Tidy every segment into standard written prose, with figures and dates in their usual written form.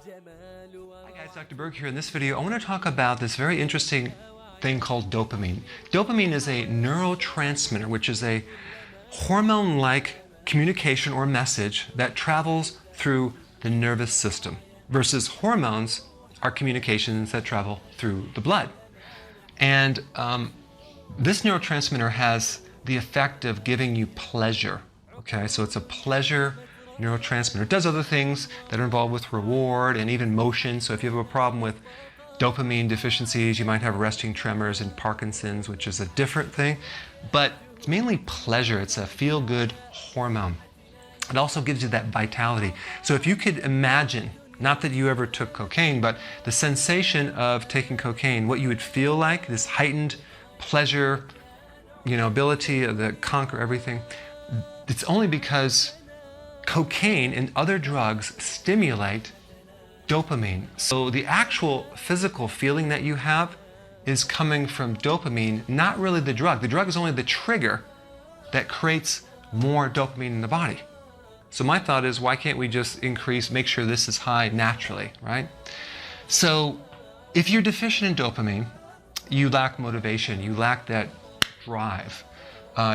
Hi guys, Dr. Berg here. In this video, I want to talk about this very interesting thing called dopamine. Dopamine is a neurotransmitter, which is a hormone-like communication or message that travels through the nervous system, versus hormones are communications that travel through the blood. And this neurotransmitter has the effect of giving you pleasure. Okay, so it's a pleasure neurotransmitter. It does other things that are involved with reward and even motion. So if you have a problem with dopamine deficiencies, you might have resting tremors and Parkinson's, which is a different thing. But it's mainly pleasure. It's a feel-good hormone. It also gives you that vitality. So if you could imagine, not that you ever took cocaine, but the sensation of taking cocaine, what you would feel like, this heightened pleasure, ability to conquer everything, it's only because cocaine and other drugs stimulate dopamine. So the actual physical feeling that you have is coming from dopamine, not really the drug. The drug is only the trigger that creates more dopamine in the body. So my thought is, why can't we just make sure this is high naturally, right? So if you're deficient in dopamine, you lack motivation, you lack that drive,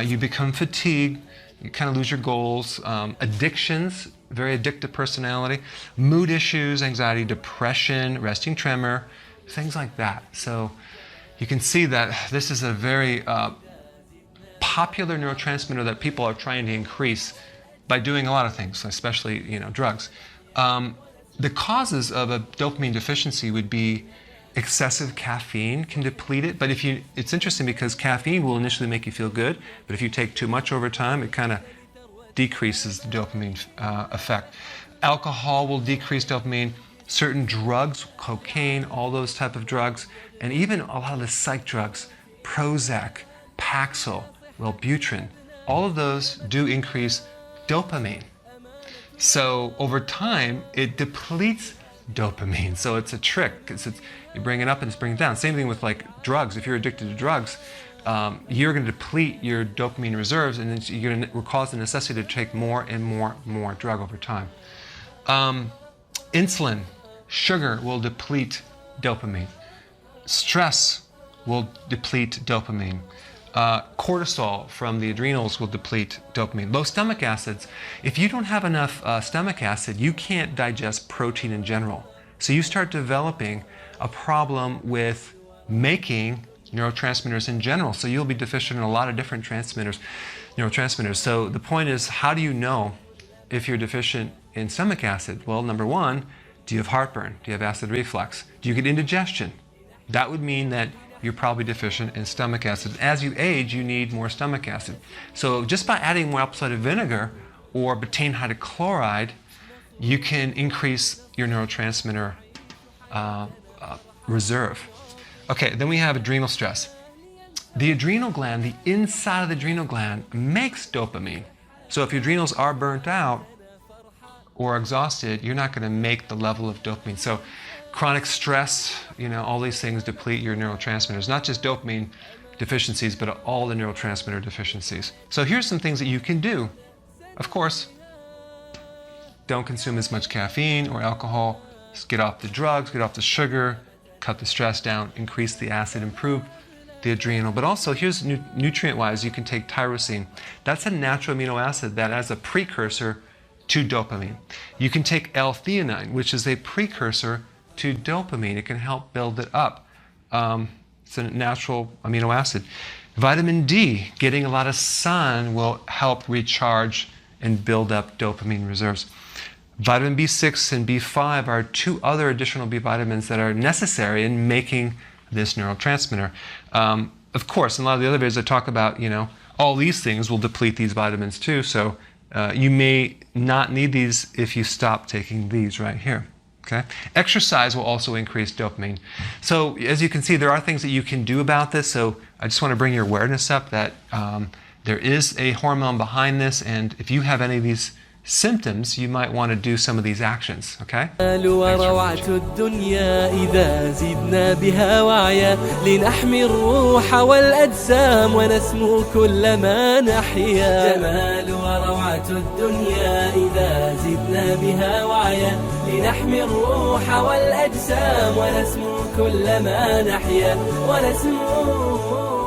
you become fatigued, you kind of lose your goals, addictions, very addictive personality, mood issues, anxiety, depression, resting tremor, things like that. So you can see that this is a very popular neurotransmitter that people are trying to increase by doing a lot of things, especially drugs. The causes of a dopamine deficiency would be excessive caffeine can deplete it, but it's interesting because caffeine will initially make you feel good, but if you take too much over time, it kind of decreases the dopamine effect. Alcohol will decrease dopamine. Certain drugs, cocaine, all those type of drugs, and even a lot of the psych drugs, Prozac, Paxil, Wellbutrin, all of those do increase dopamine. So over time, it depletes dopamine. So it's a trick. You bring it up and it's bringing it down. Same thing with like drugs. If you're addicted to drugs, you're going to deplete your dopamine reserves, and then you're going to cause the necessity to take more and more drug over time. Insulin, sugar will deplete dopamine. Stress will deplete dopamine. Cortisol from the adrenals will deplete dopamine. Low stomach acids. If you don't have enough stomach acid, you can't digest protein in general. So you start developing a problem with making neurotransmitters in general. So you'll be deficient in a lot of different neurotransmitters. So the point is, how do you know if you're deficient in stomach acid? Well, number one, do you have heartburn? Do you have acid reflux? Do you get indigestion? That would mean that you're probably deficient in stomach acid. As you age, you need more stomach acid. So just by adding more apple cider vinegar or betaine hydrochloride, you can increase your neurotransmitter reserve. Okay, then we have adrenal stress. The adrenal gland, the inside of the adrenal gland, makes dopamine. So if your adrenals are burnt out or exhausted, you're not going to make the level of dopamine. So chronic stress, all these things deplete your neurotransmitters, not just dopamine deficiencies, but all the neurotransmitter deficiencies. So here's some things that you can do. Of course, don't consume as much caffeine or alcohol. Just get off the drugs, get off the sugar, cut the stress down, increase the acid, improve the adrenal. But also, here's nutrient-wise, you can take tyrosine. That's a natural amino acid that has a precursor to dopamine. You can take L-theanine, which is a precursor to dopamine. It can help build it up. It's a natural amino acid. Vitamin D, getting a lot of sun will help recharge and build up dopamine reserves. Vitamin B6 and B5 are two other additional B vitamins that are necessary in making this neurotransmitter. Of course, in a lot of the other videos I talk about, all these things will deplete these vitamins too. So you may not need these if you stop taking these right here. Okay? Exercise will also increase dopamine. So as you can see, there are things that you can do about this. So I just want to bring your awareness up that there is a hormone behind this, and if you have any of these symptoms, you might want to do some of these actions, okay? وروعة الدنيا إذا زدنا بها وعيا لنحمي الروح والأجسام ونسمو كلما نحيا. جمال وروعة الدنيا إذا زدنا بها وعيا لنحمي الروح والأجسام ونسمو كلما نحيا ونسمو